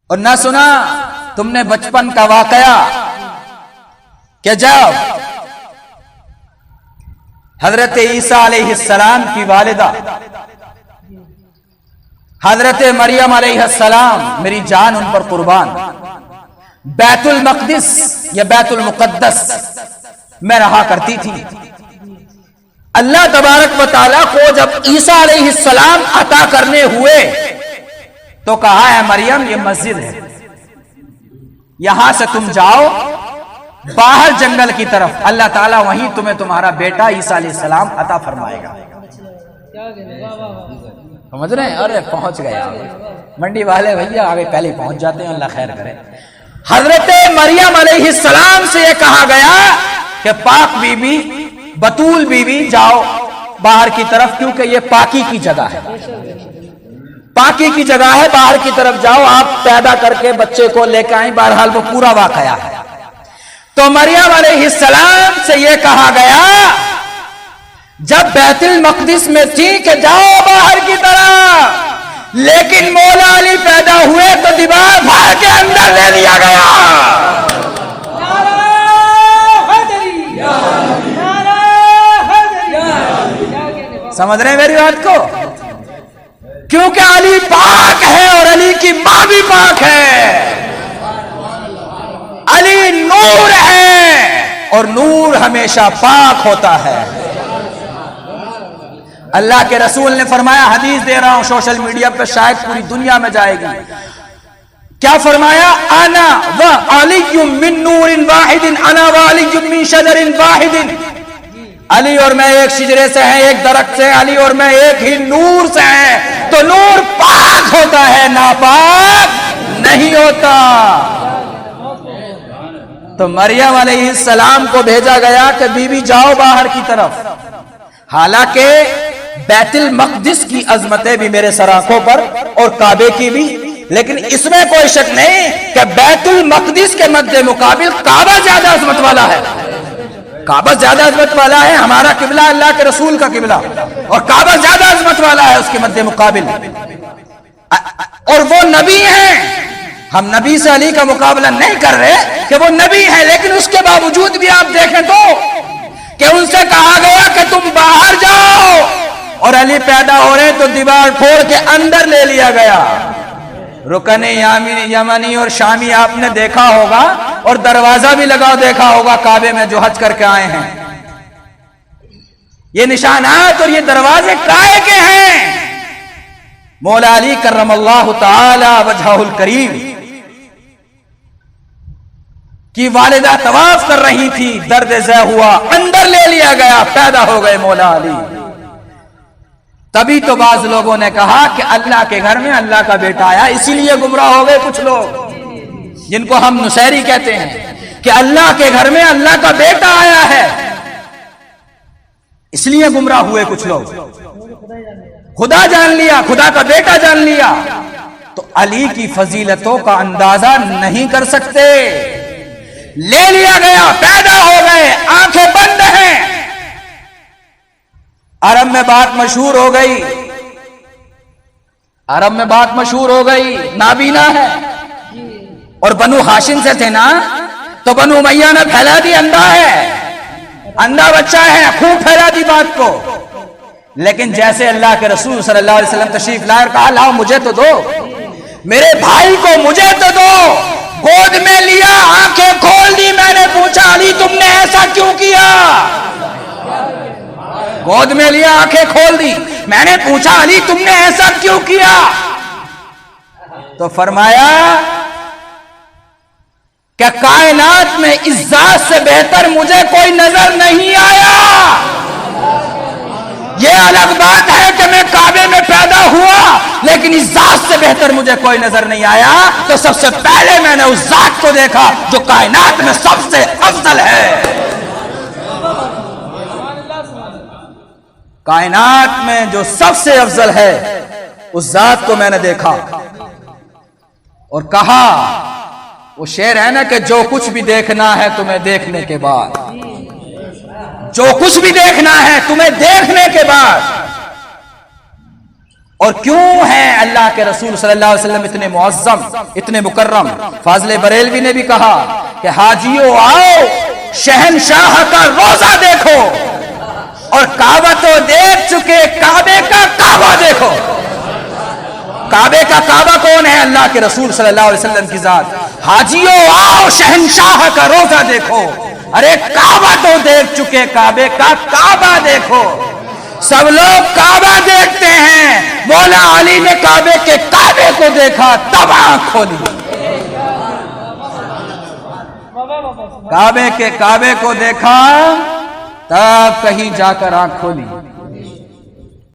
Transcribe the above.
اور نہ سنا تم نے بچپن کا واقعہ کہ جب حضرت عیسیٰ علیہ السلام کی والدہ حضرت مریم علیہ السلام، میری جان ان پر قربان، بیت المقدس یا بیت المقدس میں رہا کرتی تھی. اللہ تبارک و تعالیٰ کو جب عیسیٰ علیہ السلام عطا کرنے ہوئے تو کہا ہے مریم یہ مسجد ہے، یہاں سے تم جاؤ باہر جنگل کی طرف، اللہ تعالیٰ وہیں تمہیں تمہارا بیٹا عیسیٰ علیہ السلام عطا فرمائے گا. سمجھ رہے ہیں؟ ارے پہنچ گئے منڈی والے بھیا، آگے پہلے پہنچ جاتے ہیں، اللہ خیر کرے. حضرت مریم علیہ السلام سے یہ کہا گیا کہ پاک بی بی، بطول بی بی، جاؤ باہر کی طرف، کیونکہ یہ پاکی کی جگہ ہے، پاکی کی جگہ ہے، باہر کی طرف جاؤ، آپ پیدا کر کے بچے کو لے کے آئیں. بہرحال وہ پورا واقعہ ہے. تو مریم علیہ السلام سے یہ کہا گیا جب بیت المقدس میں تھی کہ جاؤ باہر کی طرف، لیکن مولا علی پیدا ہوئے تو دیوار پھاڑ کے اندر لے لیا گیا. سمجھ رہے ہیں میری بات کو؟ کیونکہ علی پاک ہے اور علی کی ماں بھی پاک ہے. علی نور ہے اور نور ہمیشہ پاک ہوتا ہے. اللہ کے رسول نے فرمایا، حدیث دے رہا ہوں، سوشل میڈیا پہ شاید پوری دنیا میں جائے گی، کیا فرمایا؟ انا و علی من نور واحد، انا و علی من شجر واحد. علی اور میں ایک شجرے سے ہیں، ایک درخت سے، علی اور میں ایک ہی نور سے ہیں. تو نور پاک ہوتا ہے، ناپاک نہیں ہوتا. تو مریم علیہ السلام کو بھیجا گیا کہ بی بی جاؤ باہر کی طرف. حالانکہ بیت المقدس کی عظمتیں بھی میرے سر آنکھوں پر اور کعبے کی بھی، لیکن اس میں کوئی شک نہیں کہ بیت المقدس کے مد مقابل کعبہ زیادہ عظمت والا ہے. کعبہ زیادہ عظمت والا ہے. ہمارا قبلہ اللہ کے رسول کا قبلہ، اور کعبہ زیادہ عظمت والا ہے اس کے مد مقابل. اور وہ نبی ہیں، ہم نبی سے علی کا مقابلہ نہیں کر رہے کہ وہ نبی ہیں، لیکن اس کے باوجود بھی آپ دیکھیں تو کہ ان سے کہا گیا کہ تم باہر جاؤ، اور علی پیدا ہو رہے تو دیوار پھوڑ کے اندر لے لیا گیا. رکن یمنی اور شامی آپ نے دیکھا ہوگا، اور دروازہ بھی لگا دیکھا ہوگا کعبے میں جو حج کر کے آئے ہیں. یہ نشانات اور یہ دروازے کائے کے ہیں. مولا علی کرم اللہ تعالی وجہہ الکریم کی والدہ طواف کر رہی تھی، درد ذہ ہوا، اندر لے لیا گیا، پیدا ہو گئے مولا علی. تبھی تو بعض لوگوں نے کہا کہ اللہ کے گھر میں اللہ کا بیٹا آیا، اسی لیے گمراہ ہو گئے کچھ لوگ جن کو ہم نصیری کہتے ہیں، کہ اللہ کے گھر میں اللہ کا بیٹا آیا ہے، اس لیے گمراہ ہوئے کچھ لوگ. خدا جان لیا، خدا کا بیٹا جان لیا. تو علی کی فضیلتوں کا اندازہ نہیں کر سکتے. لے لیا گیا، پیدا ہو گئے، آنکھیں بند ہیں. عرب میں بات مشہور ہو گئی، عرب میں بات مشہور ہو گئی، نابینا ہے. اور بنو ہاشم سے تھے نا، تو بنو امیہ نے پھیلا دی اندھا ہے، اندھا بچہ ہے، خوب پھیلا دی بات کو. لیکن جیسے اللہ کے رسول صلی اللہ علیہ وسلم تشریف لائے اور کہا لاؤ مجھے تو دو، میرے بھائی کو مجھے تو دو، گود میں لیا، آنکھیں کھول دی. میں نے پوچھا علی تم نے ایسا کیوں کیا؟ گود میں لیا، آنکھیں کھول دی. میں نے پوچھا علی تم نے ایسا کیوں کیا؟ تو فرمایا کہ کائنات میں اس ذات سے بہتر مجھے کوئی نظر نہیں آیا. یہ الگ بات ہے کہ میں کعبے میں پیدا ہوا، لیکن اس ذات سے بہتر مجھے کوئی نظر نہیں آیا. تو سب سے پہلے میں نے اس ذات کو دیکھا جو کائنات میں سب سے افضل ہے. کائنات میں جو سب سے افضل ہے اس ذات کو میں نے دیکھا اور کہا، وہ شعر ہے نا کہ جو کچھ بھی دیکھنا ہے تمہیں دیکھنے کے بعد، جو کچھ بھی دیکھنا ہے تمہیں دیکھنے کے بعد اور کیوں ہیں اللہ کے رسول صلی اللہ علیہ وسلم اتنے معظم، اتنے مکرم؟ فاضل بریلوی نے بھی کہا کہ حاجیوں آؤ شہنشاہ کا روزہ دیکھو، اور کعبہ تو دیکھ چکے، کعبے کا کعبہ دیکھو۔ کعبے کا کعبہ کون ہے؟ اللہ کے رسول صلی اللہ علیہ وسلم کی ذات۔ حاجیوں آؤ شہنشاہ کا روزہ دیکھو، ارے کعبہ تو دیکھ چکے، کعبے کا کعبہ دیکھو۔ سب لوگ کعبہ دیکھتے ہیں، مولا علی نے کعبے کے کعبے کو دیکھا تب آنکھ کھولی۔ کعبے کے کعبے کو دیکھا تب کہیں جا کر آنکھ کھولی۔